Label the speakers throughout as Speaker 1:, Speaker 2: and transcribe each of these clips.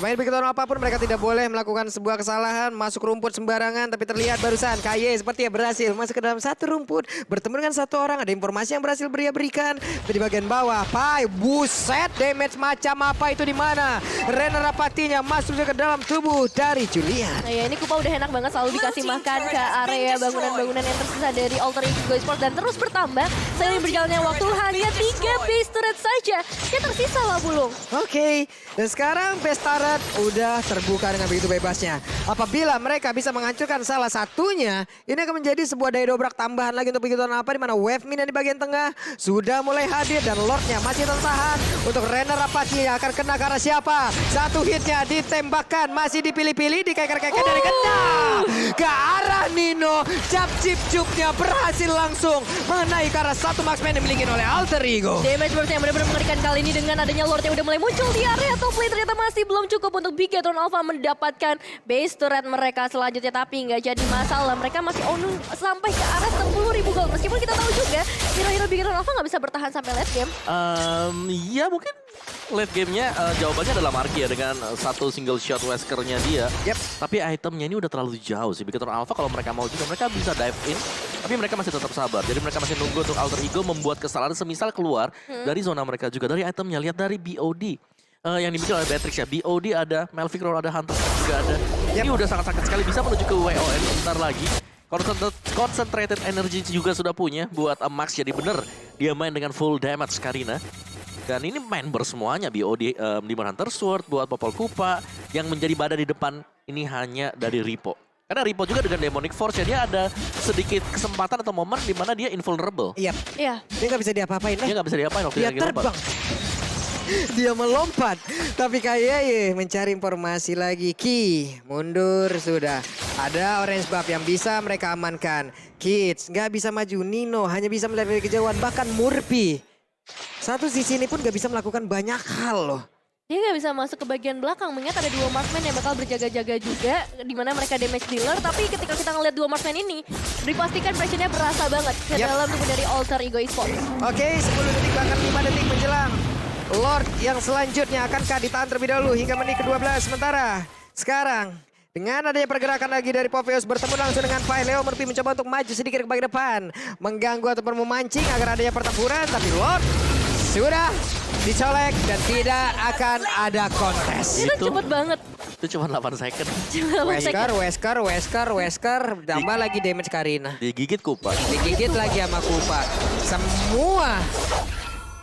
Speaker 1: Main begitu apapun mereka tidak boleh melakukan sebuah kesalahan, masuk rumput sembarangan, tapi terlihat barusan KY sepertinya berhasil masuk ke dalam satu rumput, bertemu dengan satu orang, ada informasi yang berhasil berikan di bagian bawah. Pai, buset, damage macam apa itu di mana? Rena Rapatinya masuk ke dalam tubuh dari Julian.
Speaker 2: Nah ya ini Kupa udah enak banget selalu dikasih makan ke area bangunan-bangunan yang tersisa dari Alter Ego Esports dan terus bertambah. Seiring berjalannya waktu hanya 3 base turret saja yang tersisa lah Bulung.
Speaker 1: Oke, dan sekarang Pestaret udah terbuka dengan begitu bebasnya. Apabila mereka bisa menghancurkan salah satunya, ini akan menjadi sebuah daya dobrak tambahan lagi untuk begitu apa di mana Wave Minion di bagian tengah sudah mulai hadir dan Lordnya masih tertahan untuk Rena Rapati yang akan kena ke arah siapa? Satu hitnya ditembakkan, masih dipilih-pilih, dikeker-keker dari kena ke arah Nino. Cap-cip-cupnya berhasil langsung mengenai ke arah satu marksman yang dimiliki oleh Alter Ego.
Speaker 2: Damage burst yang benar-benar mengerikan kali ini dengan adanya Lord yang udah mulai muncul di area top lane ternyata masih belum cukup untuk Bigetron Alpha mendapatkan base turret mereka selanjutnya, tapi nggak jadi masalah. Mereka masih on sampai ke arah 10.000 gold. Meskipun kita tahu juga hero-hero Bigetron Alpha nggak bisa bertahan sampai late game.
Speaker 3: Ya mungkin late gamenya jawabannya adalah Marky ya dengan satu single shot Weskernya dia.
Speaker 1: Yep.
Speaker 3: Tapi itemnya ini udah terlalu jauh sih. Bigetron Alpha kalau mereka mau juga mereka bisa dive in. Tapi mereka masih tetap sabar. Jadi mereka masih nunggu untuk Alter Ego membuat kesalahan semisal keluar dari zona mereka juga. Dari itemnya, lihat dari BOD. Yang dimiliki oleh Beatrix ya. BOD ada, Melvick Roll ada, Hunter juga ada. Ini udah sangat-sangat sekali bisa menuju ke WON sebentar lagi. Concentrated energy juga sudah punya buat Max. Jadi bener dia main dengan full damage Karina. Dan ini member semuanya, BOD, Demon Hunter Sword buat Popol Kupa. Yang menjadi badan di depan ini hanya dari Ripo. Karena Ripo juga dengan Demonic Force ya, dia ada sedikit kesempatan atau momen di mana dia invulnerable.
Speaker 1: Iya.
Speaker 2: Iya.
Speaker 1: Dia nggak bisa diapa-apain.
Speaker 3: Dia nggak bisa diapain waktu
Speaker 1: Dia
Speaker 3: lagi lompat.
Speaker 1: terbang. Dia melompat. Tapi kayaknya mencari informasi lagi. Ki, mundur sudah. Ada orange buff yang bisa mereka amankan. Kids nggak bisa maju. Nino hanya bisa melihat dari kejauhan. Bahkan Murphy. Satu sisi ini pun nggak bisa melakukan banyak hal loh.
Speaker 2: Dia nggak bisa masuk ke bagian belakang, mengingat ada 2 marksman yang bakal berjaga-jaga juga, di mana mereka damage dealer. Tapi ketika kita ngeliat 2 marksman ini, dipastikan pressionnya berasa banget ke dalam tubuh dari Alter Ego Esports.
Speaker 1: Oke, 10 detik bahkan 5 detik menjelang. Lord yang selanjutnya akankah ditahan terlebih dahulu hingga menit ke-12. Sementara sekarang dengan adanya pergerakan lagi dari Popheus bertemu langsung dengan Pai. Leo Murphy mencoba untuk maju sedikit ke bagian depan, mengganggu ataupun memancing agar adanya pertempuran. Tapi Lord sudah dicolek dan tidak akan ada kontes.
Speaker 2: Itu cepet banget.
Speaker 3: Itu cuma 8 second.
Speaker 1: Wesker, tambah lagi damage Karina.
Speaker 3: Digigit Kupa.
Speaker 1: Digigit lagi sama Kupa. Semua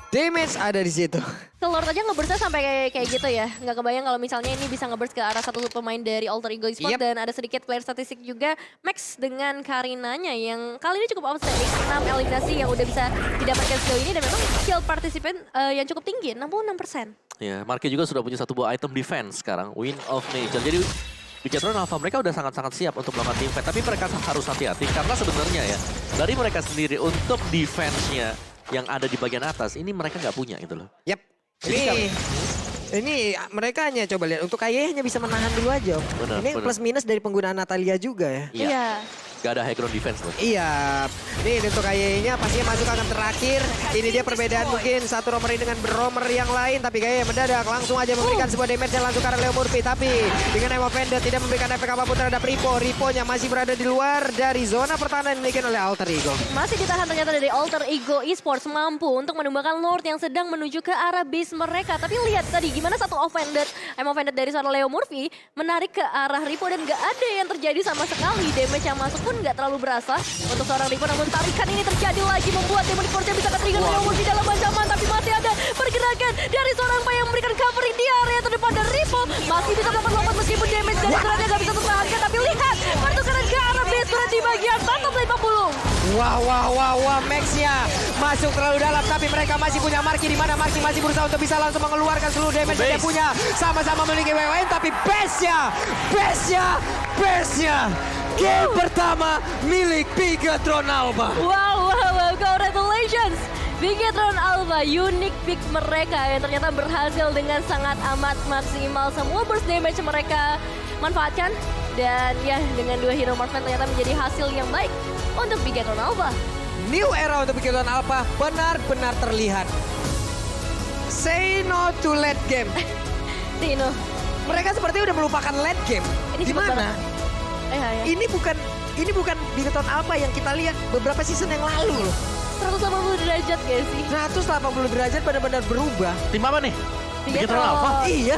Speaker 1: damage ada di situ.
Speaker 2: Lord aja ngeburstnya sampai kayak gitu ya. Nggak kebayang kalau misalnya ini bisa ngeburst ke arah satu pemain dari Alter Ego Esports.
Speaker 1: Yep.
Speaker 2: Dan ada sedikit player statistik juga Max dengan Karinanya yang kali ini cukup outstanding. 6 eliminasi yang udah bisa didapatkan sejauh ini dan memang skill participant yang cukup tinggi, 66%.
Speaker 3: Ya, Marky juga sudah punya satu buah item defense sekarang, Wind of Nature. Jadi Bigetron Alpha mereka udah sangat-sangat siap untuk melakukan team fight. Tapi mereka harus hati-hati karena sebenarnya ya dari mereka sendiri untuk defense-nya yang ada di bagian atas ini mereka nggak punya gitu loh.
Speaker 1: Yap. Ini mereka hanya coba lihat untuk KY hanya bisa menahan dulu aja.
Speaker 3: Benar,
Speaker 1: Ini
Speaker 3: benar.
Speaker 1: plus minus dari penggunaan Natalia juga ya.
Speaker 3: Iya. Gak ada high ground defense loh.
Speaker 1: Iya, ini untuk KY-nya pastinya masuk akan terakhir. Ini dia perbedaan mungkin satu romer ini dengan romer yang lain. Tapi KY mendadak langsung aja memberikan sebuah damage yang langsung karena Leo Murphy. Tapi dengan Emo Vendor tidak memberikan efek apapun terhadap Ripo. Riponya masih berada di luar dari zona pertahanan yang dimiliki oleh Alter Ego.
Speaker 2: Masih ditahan ternyata dari Alter Ego Esports mampu untuk menumbangkan Lord yang sedang menuju ke arah base mereka. Tapi lihat tadi gimana satu Emo Vendor dari seorang Leo Murphy menarik ke arah Ripo dan gak ada yang terjadi sama sekali. Damage yang masuk pun gak terlalu berasa untuk seorang Ripo, namun tarikan ini terjadi lagi membuat Demonic Force yang bisa ke-trigger Leo Murphy dalam ancaman. Tapi masih ada pergerakan dari seorang Pai yang memberikan covering di area terdepan dan Ripo masih bisa lompat-lompat meskipun damage dari serangannya gak bisa tertahankan. Tapi lihat pertukaran ke arah base turret di bagian bottom lane Papulung.
Speaker 1: Wah, Max-nya masuk terlalu dalam, tapi mereka masih punya Marky, di mana Marky masih berusaha untuk bisa langsung mengeluarkan seluruh damage yang dia punya. Sama-sama memiliki WWN, tapi base-nya, game pertama milik Bigetron Alpha.
Speaker 2: Wow, congratulations. Bigetron Alpha, unique pick mereka yang ternyata berhasil dengan sangat amat maksimal. Semua burst damage mereka manfaatkan. Dan ya, dengan 2 hero marksman ternyata menjadi hasil yang baik untuk Bigetron Alpha.
Speaker 1: New era untuk Bigetron Alpha benar-benar terlihat. Say no to late game.
Speaker 2: Tino,
Speaker 1: Mereka sepertinya udah melupakan late game.
Speaker 2: Ini cepet
Speaker 1: Gimana?
Speaker 2: banget. Ya.
Speaker 1: Ini bukan Bigoton Alpha yang kita lihat beberapa season yang lalu loh.
Speaker 2: 180 derajat gak sih?
Speaker 1: 180 derajat benar-benar berubah.
Speaker 3: Tim apa nih?
Speaker 2: Bigetron.
Speaker 3: Bigetron Alpha?
Speaker 1: Iya.